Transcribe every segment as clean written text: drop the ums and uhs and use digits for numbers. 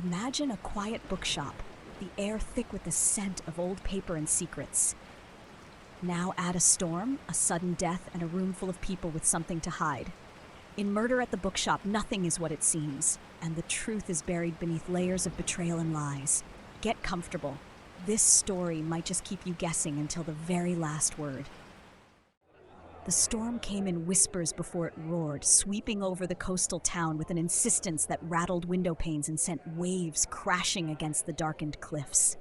Imagine a quiet bookshop, the air thick with the scent of old paper and secrets. Now add a storm, a sudden death, and a room full of people with something to hide. In Murder at the Bookshop, nothing is what it seems, and the truth is buried beneath layers of betrayal and lies. Get comfortable. This story might just keep you guessing until the very last word. The storm came in whispers before it roared, sweeping over the coastal town with an insistence that rattled window panes and sent waves crashing against the darkened cliffs.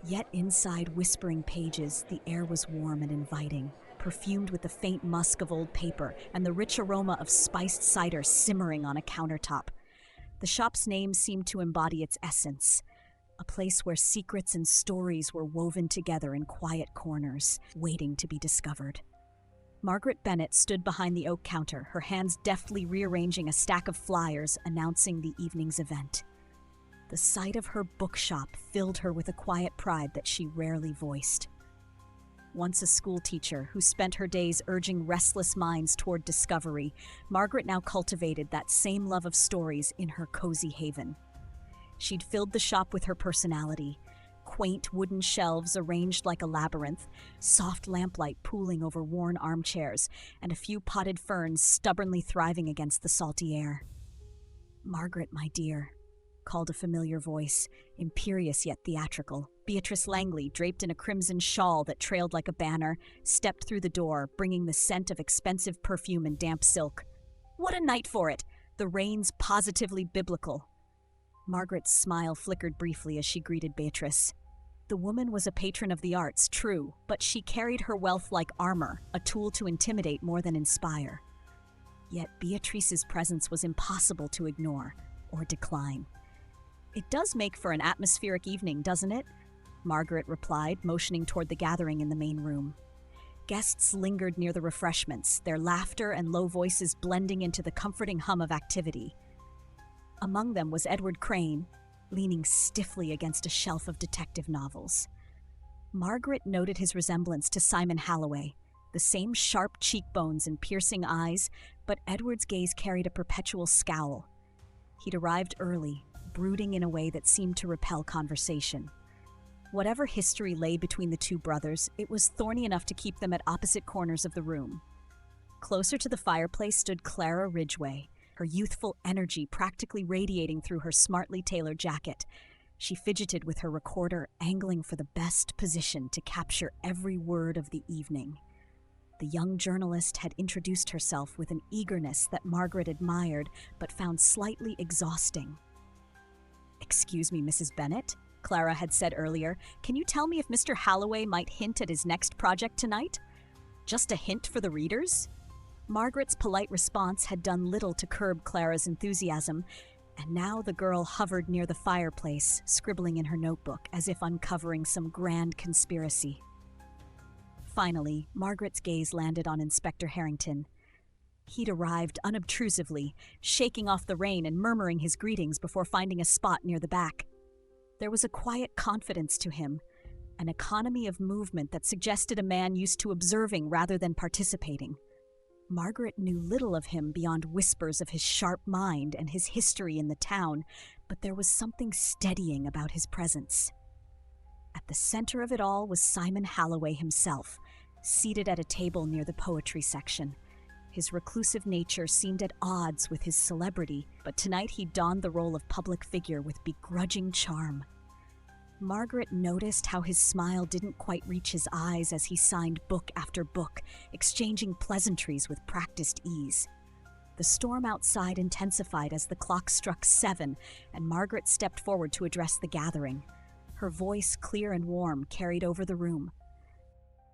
Yet inside whispering pages, the air was warm and inviting, perfumed with the faint musk of old paper and the rich aroma of spiced cider simmering on a countertop. The shop's name seemed to embody its essence, a place where secrets and stories were woven together in quiet corners, waiting to be discovered. Margaret Bennett stood behind the oak counter, her hands deftly rearranging a stack of flyers announcing the evening's event. The sight of her bookshop filled her with a quiet pride that she rarely voiced. Once a schoolteacher who spent her days urging restless minds toward discovery, Margaret now cultivated that same love of stories in her cozy haven. She'd filled the shop with her personality, quaint wooden shelves arranged like a labyrinth, soft lamplight pooling over worn armchairs, and a few potted ferns stubbornly thriving against the salty air. "Margaret, my dear," called a familiar voice, imperious yet theatrical. Beatrice Langley, draped in a crimson shawl that trailed like a banner, stepped through the door, bringing the scent of expensive perfume and damp silk. What a night for it! The rain's positively biblical. Margaret's smile flickered briefly as she greeted Beatrice. The woman was a patron of the arts, true, but she carried her wealth like armor, a tool to intimidate more than inspire. Yet Beatrice's presence was impossible to ignore or decline. "It does make for an atmospheric evening, doesn't it?" Margaret replied, motioning toward the gathering in the main room. Guests lingered near the refreshments, their laughter and low voices blending into the comforting hum of activity. Among them was Edward Crane, leaning stiffly against a shelf of detective novels. Margaret noted his resemblance to Simon Halloway, the same sharp cheekbones and piercing eyes, but Edward's gaze carried a perpetual scowl. He'd arrived early, brooding in a way that seemed to repel conversation. Whatever history lay between the two brothers, it was thorny enough to keep them at opposite corners of the room. Closer to the fireplace stood Clara Ridgway, her youthful energy practically radiating through her smartly tailored jacket. She fidgeted with her recorder, angling for the best position to capture every word of the evening. The young journalist had introduced herself with an eagerness that Margaret admired but found slightly exhausting. "Excuse me, Mrs. Bennett," Clara had said earlier, "can you tell me if Mr. Halloway might hint at his next project tonight? Just a hint for the readers?" Margaret's polite response had done little to curb Clara's enthusiasm, and now the girl hovered near the fireplace, scribbling in her notebook as if uncovering some grand conspiracy. Finally, Margaret's gaze landed on Inspector Harrington. He'd arrived unobtrusively, shaking off the rain and murmuring his greetings before finding a spot near the back. There was a quiet confidence to him, an economy of movement that suggested a man used to observing rather than participating. Margaret knew little of him beyond whispers of his sharp mind and his history in the town, but there was something steadying about his presence. At the center of it all was Simon Halloway himself, seated at a table near the poetry section. His reclusive nature seemed at odds with his celebrity, but tonight he donned the role of public figure with begrudging charm. Margaret noticed how his smile didn't quite reach his eyes as he signed book after book, exchanging pleasantries with practiced ease. The storm outside intensified as the clock struck 7, and Margaret stepped forward to address the gathering. Her voice, clear and warm, carried over the room.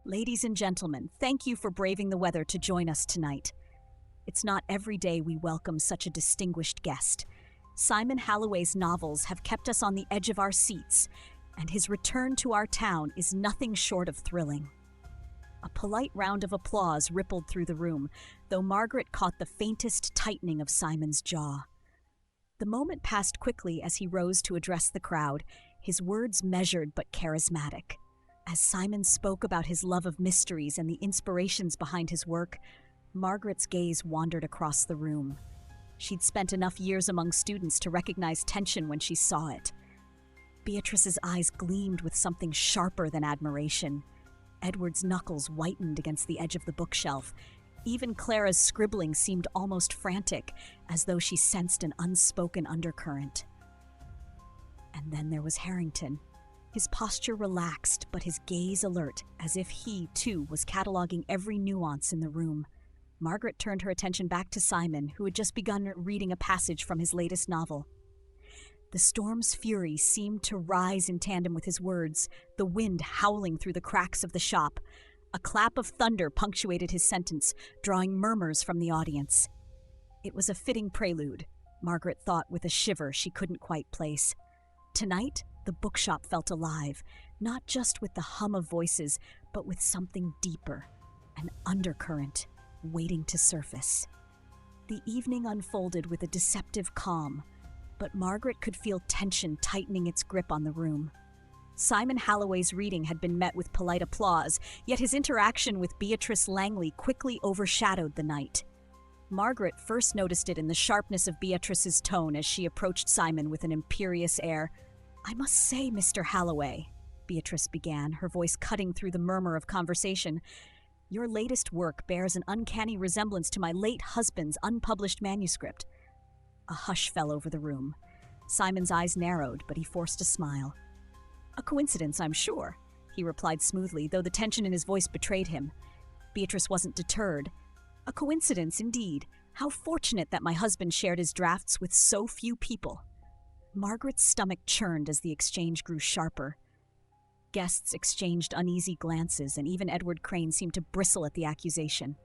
"Ladies and gentlemen, thank you for braving the weather to join us tonight. It's not every day we welcome such a distinguished guest. Simon Halloway's novels have kept us on the edge of our seats, and his return to our town is nothing short of thrilling." A polite round of applause rippled through the room, though Margaret caught the faintest tightening of Simon's jaw. The moment passed quickly as he rose to address the crowd, his words measured but charismatic. As Simon spoke about his love of mysteries and the inspirations behind his work, Margaret's gaze wandered across the room. She'd spent enough years among students to recognize tension when she saw it. Beatrice's eyes gleamed with something sharper than admiration. Edward's knuckles whitened against the edge of the bookshelf. Even Clara's scribbling seemed almost frantic, as though she sensed an unspoken undercurrent. And then there was Harrington. His posture relaxed, but his gaze alert, as if he, too, was cataloging every nuance in the room. Margaret turned her attention back to Simon, who had just begun reading a passage from his latest novel. The storm's fury seemed to rise in tandem with his words, the wind howling through the cracks of the shop. A clap of thunder punctuated his sentence, drawing murmurs from the audience. It was a fitting prelude, Margaret thought with a shiver she couldn't quite place. Tonight, the bookshop felt alive, not just with the hum of voices, but with something deeper, an undercurrent, waiting to surface. The evening unfolded with a deceptive calm, but Margaret could feel tension tightening its grip on the room. Simon Halloway's reading had been met with polite applause, yet his interaction with Beatrice Langley quickly overshadowed the night. Margaret first noticed it in the sharpness of Beatrice's tone as she approached Simon with an imperious air. "I must say, Mr. Halloway," Beatrice began, her voice cutting through the murmur of conversation, "your latest work bears an uncanny resemblance to my late husband's unpublished manuscript." A hush fell over the room. Simon's eyes narrowed, but he forced a smile. "A coincidence, I'm sure," he replied smoothly, though the tension in his voice betrayed him. Beatrice wasn't deterred. "A coincidence, indeed. How fortunate that my husband shared his drafts with so few people." Margaret's stomach churned as the exchange grew sharper. Guests exchanged uneasy glances, and even Edward Crane seemed to bristle at the accusation.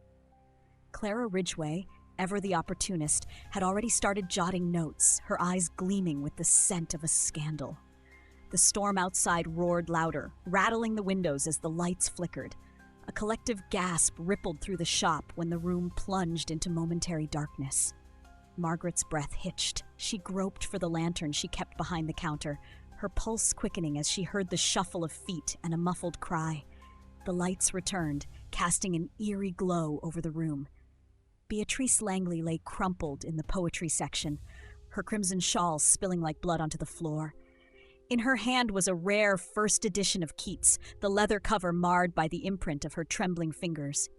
Clara Ridgway, ever the opportunist, had already started jotting notes, her eyes gleaming with the scent of a scandal. The storm outside roared louder, rattling the windows as the lights flickered. A collective gasp rippled through the shop when the room plunged into momentary darkness. Margaret's breath hitched. She groped for the lantern she kept behind the counter, her pulse quickening as she heard the shuffle of feet and a muffled cry. The lights returned, casting an eerie glow over the room. Beatrice Langley lay crumpled in the poetry section, her crimson shawl spilling like blood onto the floor. In her hand was a rare first edition of Keats, the leather cover marred by the imprint of her trembling fingers.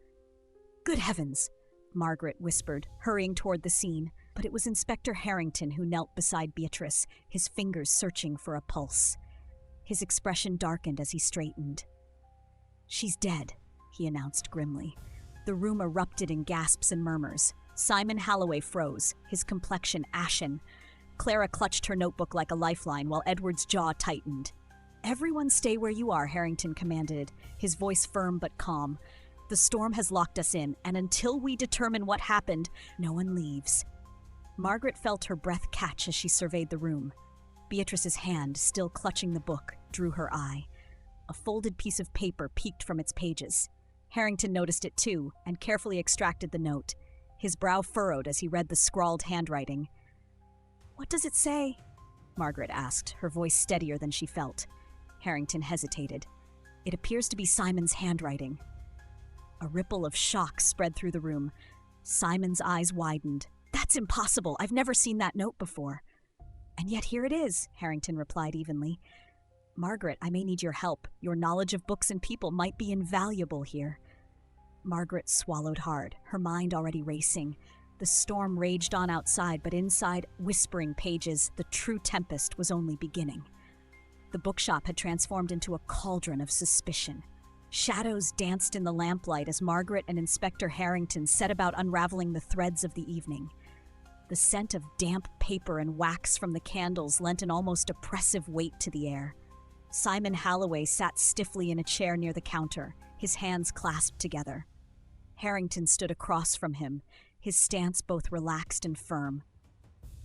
"Good heavens," Margaret whispered, hurrying toward the scene, but it was Inspector Harrington who knelt beside Beatrice, his fingers searching for a pulse. His expression darkened as he straightened. "She's dead," he announced grimly. The room erupted in gasps and murmurs. Simon Halloway froze, his complexion ashen. Clara clutched her notebook like a lifeline while Edward's jaw tightened. "Everyone stay where you are," Harrington commanded, his voice firm but calm. "The storm has locked us in, and until we determine what happened, no one leaves." Margaret felt her breath catch as she surveyed the room. Beatrice's hand, still clutching the book, drew her eye. A folded piece of paper peeked from its pages. Harrington noticed it too, and carefully extracted the note. His brow furrowed as he read the scrawled handwriting. "What does it say?" Margaret asked, her voice steadier than she felt. Harrington hesitated. "It appears to be Simon's handwriting." A ripple of shock spread through the room. Simon's eyes widened. "That's impossible! I've never seen that note before." "And yet here it is," Harrington replied evenly. "Margaret, I may need your help. Your knowledge of books and people might be invaluable here." Margaret swallowed hard, her mind already racing. The storm raged on outside, but inside, whispering pages, the true tempest was only beginning. The bookshop had transformed into a cauldron of suspicion. Shadows danced in the lamplight as Margaret and Inspector Harrington set about unraveling the threads of the evening. The scent of damp paper and wax from the candles lent an almost oppressive weight to the air. Simon Halloway sat stiffly in a chair near the counter, his hands clasped together. Harrington stood across from him, his stance both relaxed and firm.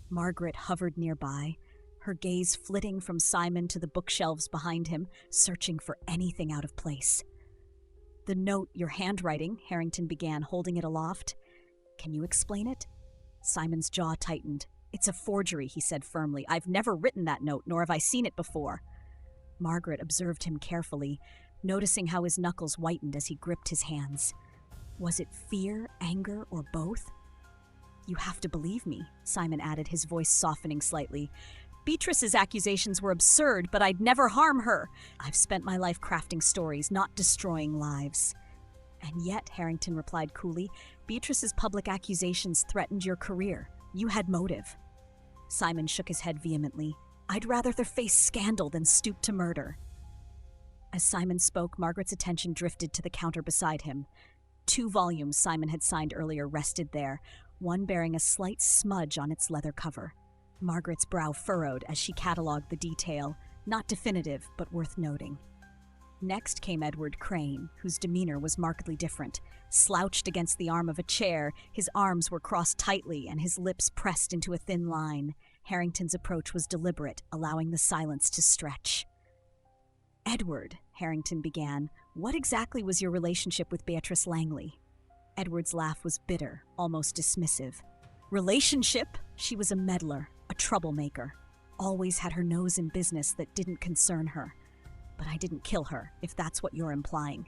Margaret hovered nearby, her gaze flitting from Simon to the bookshelves behind him, searching for anything out of place. "The note, your handwriting," Harrington began, holding it aloft. "Can you explain it?" Simon's jaw tightened. "It's a forgery," he said firmly. "I've never written that note, nor have I seen it before." Margaret observed him carefully, noticing how his knuckles whitened as he gripped his hands. Was it fear, anger, or both? You have to believe me, Simon added, his voice softening slightly. Beatrice's accusations were absurd, but I'd never harm her. I've spent my life crafting stories, not destroying lives. And yet, Harrington replied coolly, Beatrice's public accusations threatened your career. You had motive. Simon shook his head vehemently. I'd rather face scandal than stoop to murder. As Simon spoke, Margaret's attention drifted to the counter beside him. 2 volumes Simon had signed earlier rested there, one bearing a slight smudge on its leather cover. Margaret's brow furrowed as she catalogued the detail, not definitive, but worth noting. Next came Edward Crane, whose demeanor was markedly different. Slouched against the arm of a chair, his arms were crossed tightly and his lips pressed into a thin line. Harrington's approach was deliberate, allowing the silence to stretch. Edward, Harrington began, what exactly was your relationship with Beatrice Langley? Edward's laugh was bitter, almost dismissive. Relationship? She was a meddler, a troublemaker. Always had her nose in business that didn't concern her. But I didn't kill her, if that's what you're implying.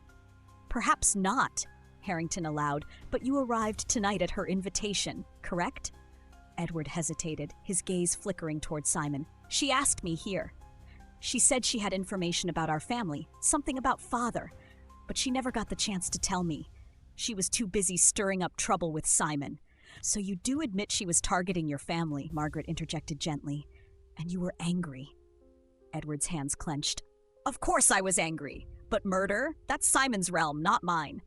Perhaps not, Harrington allowed, but you arrived tonight at her invitation, correct? Edward hesitated, his gaze flickering toward Simon. She asked me here. She said she had information about our family, something about father, but she never got the chance to tell me. She was too busy stirring up trouble with Simon. So you do admit she was targeting your family, Margaret interjected gently. And you were angry. Edward's hands clenched. Of course I was angry, but murder? That's Simon's realm, not mine.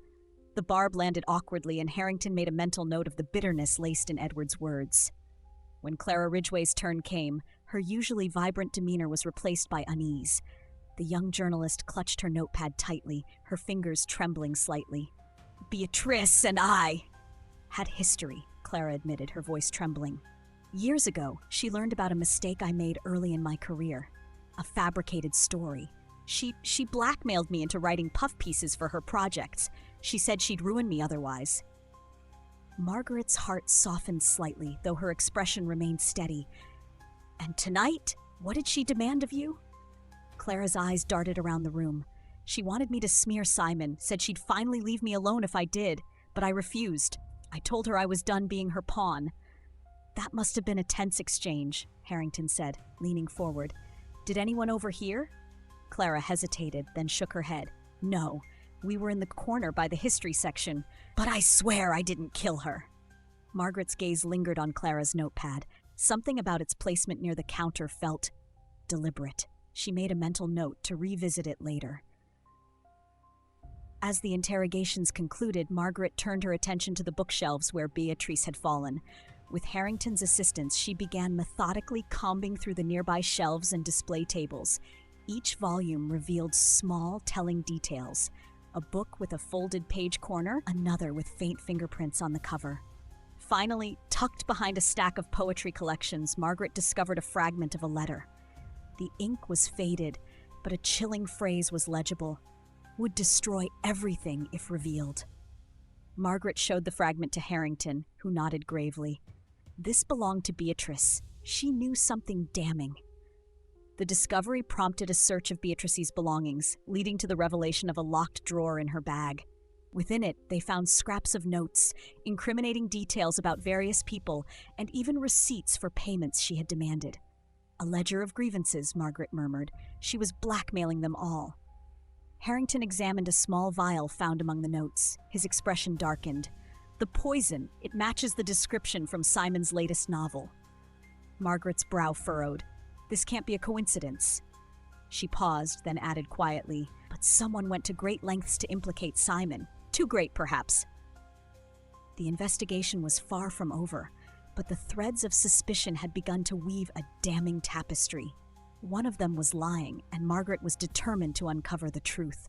The barb landed awkwardly, and Harrington made a mental note of the bitterness laced in Edward's words. When Clara Ridgway's turn came, her usually vibrant demeanor was replaced by unease. The young journalist clutched her notepad tightly, her fingers trembling slightly. Beatrice and I had history, Clara admitted, her voice trembling. Years ago, she learned about a mistake I made early in my career. A fabricated story. She blackmailed me into writing puff pieces for her projects. She said she'd ruin me otherwise. Margaret's heart softened slightly, though her expression remained steady. And tonight, what did she demand of you? Clara's eyes darted around the room. She wanted me to smear Simon, said she'd finally leave me alone if I did, but I refused. I told her I was done being her pawn. That must have been a tense exchange, Harrington said, leaning forward. Did anyone overhear? Clara hesitated, then shook her head. No, we were in the corner by the history section, but I swear I didn't kill her. Margaret's gaze lingered on Clara's notepad. Something about its placement near the counter felt deliberate. She made a mental note to revisit it later. As the interrogations concluded, Margaret turned her attention to the bookshelves where Beatrice had fallen. With Harrington's assistance, she began methodically combing through the nearby shelves and display tables. Each volume revealed small, telling details. A book with a folded page corner, another with faint fingerprints on the cover. Finally, tucked behind a stack of poetry collections, Margaret discovered a fragment of a letter. The ink was faded, but a chilling phrase was legible. Would destroy everything if revealed. Margaret showed the fragment to Harrington, who nodded gravely. This belonged to Beatrice. She knew something damning. The discovery prompted a search of Beatrice's belongings, leading to the revelation of a locked drawer in her bag. Within it, they found scraps of notes, incriminating details about various people, and even receipts for payments she had demanded. A ledger of grievances, Margaret murmured. She was blackmailing them all. Harrington examined a small vial found among the notes. His expression darkened. The poison, it matches the description from Simon's latest novel. Margaret's brow furrowed. This can't be a coincidence. She paused, then added quietly, but someone went to great lengths to implicate Simon. Too great, perhaps. The investigation was far from over, but the threads of suspicion had begun to weave a damning tapestry. One of them was lying, and Margaret was determined to uncover the truth.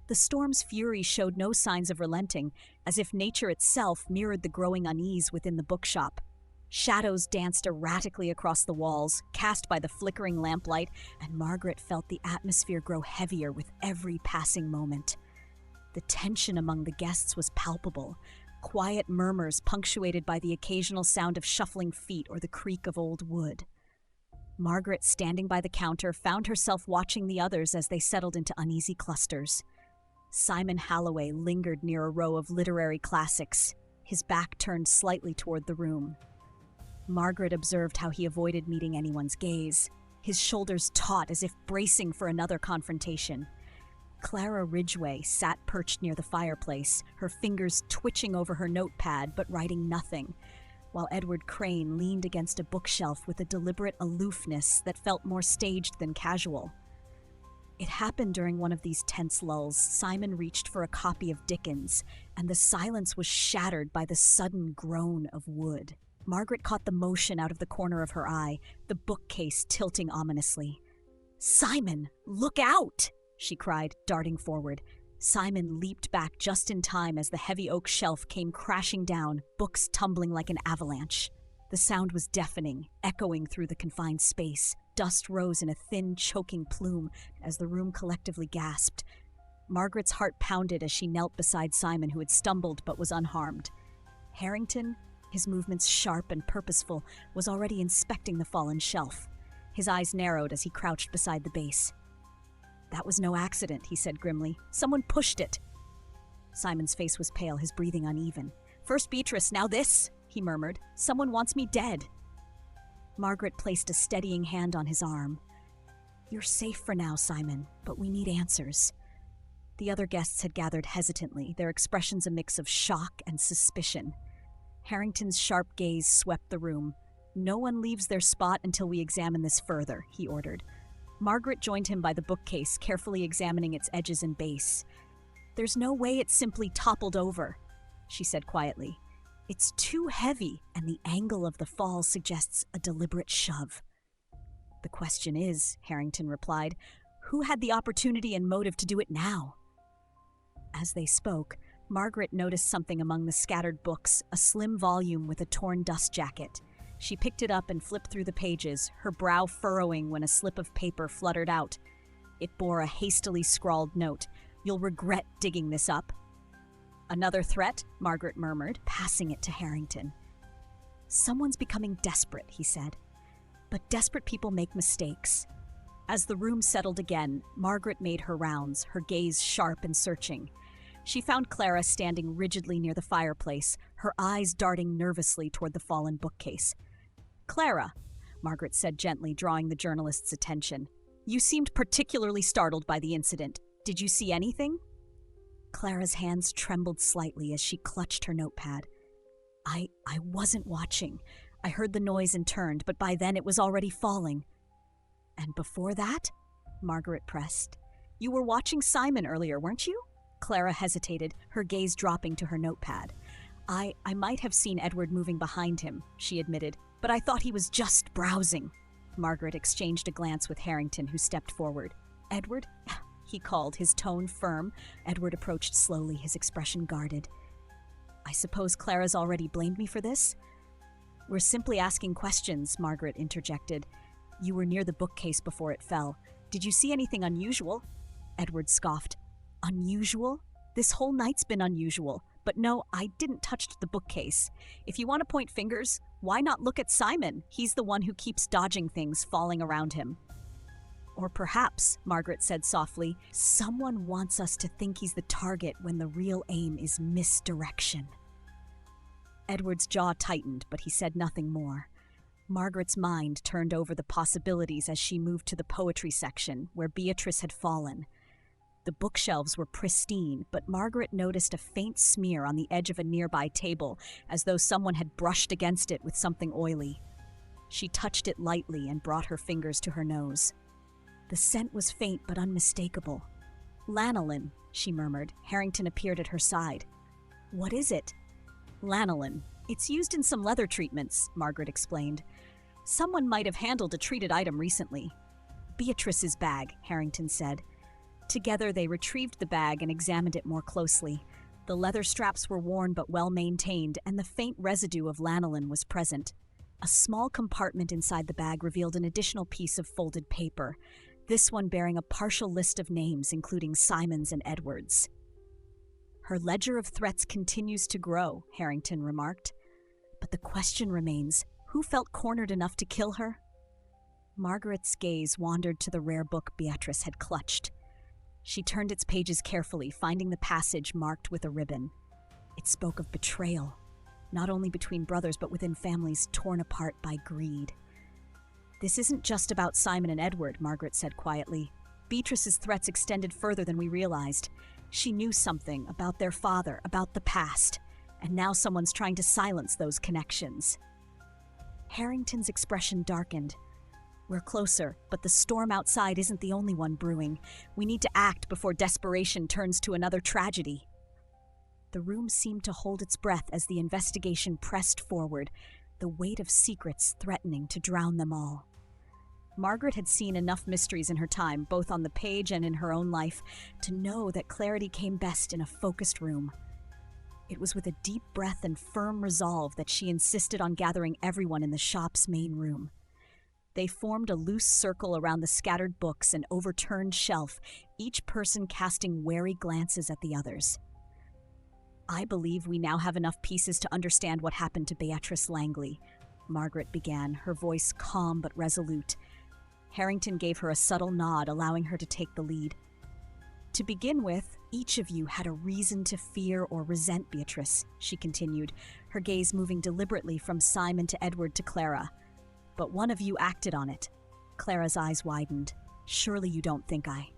The storm's fury showed no signs of relenting, as if nature itself mirrored the growing unease within the bookshop. Shadows danced erratically across the walls, cast by the flickering lamplight, and Margaret felt the atmosphere grow heavier with every passing moment. The tension among the guests was palpable, quiet murmurs punctuated by the occasional sound of shuffling feet or the creak of old wood. Margaret, standing by the counter, found herself watching the others as they settled into uneasy clusters. Simon Halloway lingered near a row of literary classics. his back turned slightly toward the room. Margaret observed how he avoided meeting anyone's gaze, his shoulders taut as if bracing for another confrontation. Clara Ridgway sat perched near the fireplace, her fingers twitching over her notepad but writing nothing, while Edward Crane leaned against a bookshelf with a deliberate aloofness that felt more staged than casual. It happened during one of these tense lulls. Simon reached for a copy of Dickens, and the silence was shattered by the sudden groan of wood. Margaret caught the motion out of the corner of her eye, the bookcase tilting ominously. "Simon, look out!" she cried, darting forward. Simon leaped back just in time as the heavy oak shelf came crashing down, books tumbling like an avalanche. The sound was deafening, echoing through the confined space. Dust rose in a thin, choking plume as the room collectively gasped. Margaret's heart pounded as she knelt beside Simon, who had stumbled but was unharmed. Harrington, his movements sharp and purposeful, was already inspecting the fallen shelf. His eyes narrowed as he crouched beside the base. "That was no accident," he said grimly. "Someone pushed it." Simon's face was pale, his breathing uneven. "First Beatrice, now this," he murmured. "Someone wants me dead." Margaret placed a steadying hand on his arm. "You're safe for now, Simon, but we need answers." The other guests had gathered hesitantly, their expressions a mix of shock and suspicion. Harrington's sharp gaze swept the room. "No one leaves their spot until we examine this further," he ordered. Margaret joined him by the bookcase, carefully examining its edges and base. "There's no way it simply toppled over," she said quietly. "It's too heavy, and the angle of the fall suggests a deliberate shove." "The question is," Harrington replied, "who had the opportunity and motive to do it now?" As they spoke, Margaret noticed something among the scattered books, a slim volume with a torn dust jacket. She picked it up and flipped through the pages, her brow furrowing when a slip of paper fluttered out. It bore a hastily scrawled note. "You'll regret digging this up." "Another threat?" Margaret murmured, passing it to Harrington. "Someone's becoming desperate," he said. "But desperate people make mistakes." As the room settled again, Margaret made her rounds, her gaze sharp and searching. She found Clara standing rigidly near the fireplace, her eyes darting nervously toward the fallen bookcase. "Clara," Margaret said gently, drawing the journalist's attention, "you seemed particularly startled by the incident. Did you see anything?" Clara's hands trembled slightly as she clutched her notepad. I wasn't watching. I heard the noise and turned, but by then it was already falling." "And before that?" Margaret pressed. "You were watching Simon earlier, weren't you?" Clara hesitated, her gaze dropping to her notepad. I might have seen Edward moving behind him," she admitted, "but I thought he was just browsing." Margaret exchanged a glance with Harrington, who stepped forward. "Edward?" he called, his tone firm. Edward approached slowly, his expression guarded. "I suppose Clara's already blamed me for this?" "We're simply asking questions," Margaret interjected. "You were near the bookcase before it fell. Did you see anything unusual?" Edward scoffed. "Unusual? This whole night's been unusual. But no, I didn't touch the bookcase. If you want to point fingers, why not look at Simon? He's the one who keeps dodging things falling around him." "Or perhaps," Margaret said softly, "someone wants us to think he's the target when the real aim is misdirection." Edward's jaw tightened, but he said nothing more. Margaret's mind turned over the possibilities as she moved to the poetry section, where Beatrice had fallen. The bookshelves were pristine, but Margaret noticed a faint smear on the edge of a nearby table, as though someone had brushed against it with something oily. She touched it lightly and brought her fingers to her nose. The scent was faint but unmistakable. "Lanolin," she murmured. Harrington appeared at her side. "What is it?" "Lanolin. It's used in some leather treatments," Margaret explained. "Someone might have handled a treated item recently." "Beatrice's bag," Harrington said. Together they retrieved the bag and examined it more closely. The leather straps were worn but well maintained, and the faint residue of lanolin was present. A small compartment inside the bag revealed an additional piece of folded paper, this one bearing a partial list of names, including Simon's and Edward's. "Her ledger of threats continues to grow," Harrington remarked. "But the question remains, who felt cornered enough to kill her?" Margaret's gaze wandered to the rare book Beatrice had clutched. She turned its pages carefully, finding the passage marked with a ribbon. It spoke of betrayal, not only between brothers but within families torn apart by greed. "This isn't just about Simon and Edward," Margaret said quietly. "Beatrice's threats extended further than we realized. She knew something about their father, about the past, and now someone's trying to silence those connections." Harrington's expression darkened. "We're closer, but the storm outside isn't the only one brewing. We need to act before desperation turns to another tragedy." The room seemed to hold its breath as the investigation pressed forward, the weight of secrets threatening to drown them all. Margaret had seen enough mysteries in her time, both on the page and in her own life, to know that clarity came best in a focused room. It was with a deep breath and firm resolve that she insisted on gathering everyone in the shop's main room. They formed a loose circle around the scattered books and overturned shelf, each person casting wary glances at the others. "I believe we now have enough pieces to understand what happened to Beatrice Langley," Margaret began, her voice calm but resolute. Harrington gave her a subtle nod, allowing her to take the lead. "To begin with, each of you had a reason to fear or resent Beatrice," she continued, her gaze moving deliberately from Simon to Edward to Clara. "But one of you acted on it." Clara's eyes widened. "Surely you don't think I—"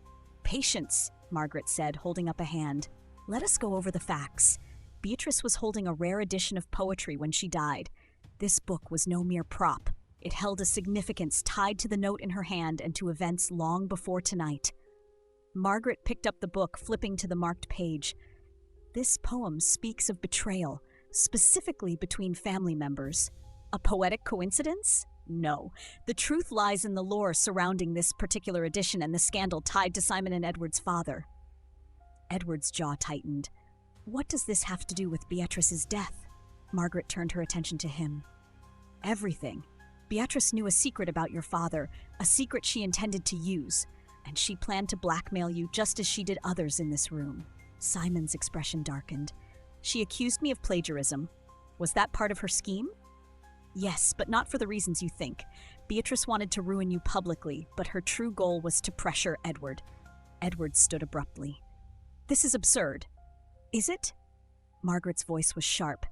"Patience," Margaret said, holding up a hand. "Let us go over the facts. Beatrice was holding a rare edition of poetry when she died. This book was no mere prop. It held a significance tied to the note in her hand and to events long before tonight." Margaret picked up the book, flipping to the marked page. "This poem speaks of betrayal, specifically between family members. A poetic coincidence? No. The truth lies in the lore surrounding this particular edition and the scandal tied to Simon and Edward's father." Edward's jaw tightened. "What does this have to do with Beatrice's death?" Margaret turned her attention to him. "Everything. Beatrice knew a secret about your father, a secret she intended to use, and she planned to blackmail you just as she did others in this room." Simon's expression darkened. "She accused me of plagiarism. Was that part of her scheme?" "Yes, but not for the reasons you think. Beatrice wanted to ruin you publicly, but her true goal was to pressure Edward." Edward stood abruptly. "This is absurd." "Is it?" Margaret's voice was sharp.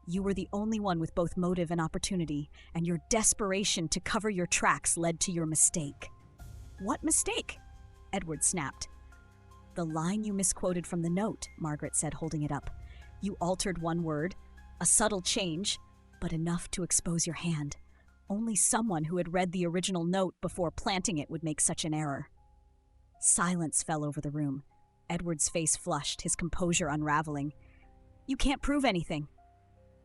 "You were the only one with both motive and opportunity, and your desperation to cover your tracks led to your mistake." "What mistake?" Edward snapped. "The line you misquoted from the note," Margaret said, holding it up. "You altered one word, a subtle change, but enough to expose your hand. Only someone who had read the original note before planting it would make such an error." Silence fell over the room. Edward's face flushed, his composure unraveling. "You can't prove anything."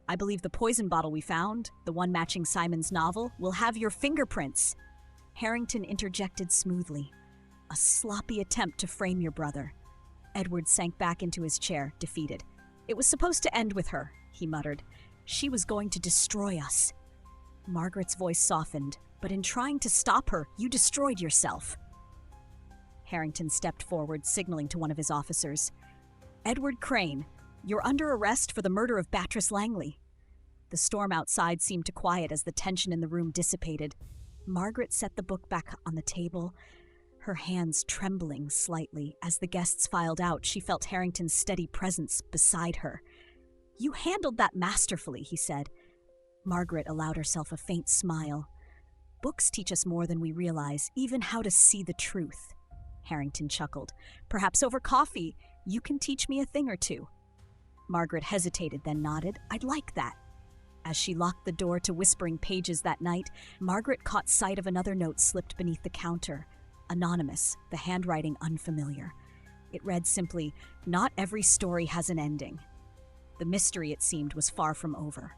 "I believe the poison bottle we found, the one matching Simon's novel, will have your fingerprints." Harrington interjected smoothly. "A sloppy attempt to frame your brother." Edward sank back into his chair, defeated. "It was supposed to end with her," he muttered. "She was going to destroy us." Margaret's voice softened. "But in trying to stop her, you destroyed yourself." Harrington stepped forward, signaling to one of his officers. "Edward Crane, you're under arrest for the murder of Beatrice Langley." The storm outside seemed to quiet as the tension in the room dissipated. Margaret set the book back on the table, her hands trembling slightly. As the guests filed out, she felt Harrington's steady presence beside her. "You handled that masterfully," he said. Margaret allowed herself a faint smile. "Books teach us more than we realize, even how to see the truth." Harrington chuckled. "Perhaps over coffee, you can teach me a thing or two." Margaret hesitated, then nodded. "I'd like that." As she locked the door to whispering pages that night, Margaret caught sight of another note slipped beneath the counter. Anonymous, the handwriting unfamiliar. It read simply, "Not every story has an ending." The mystery, it seemed, was far from over.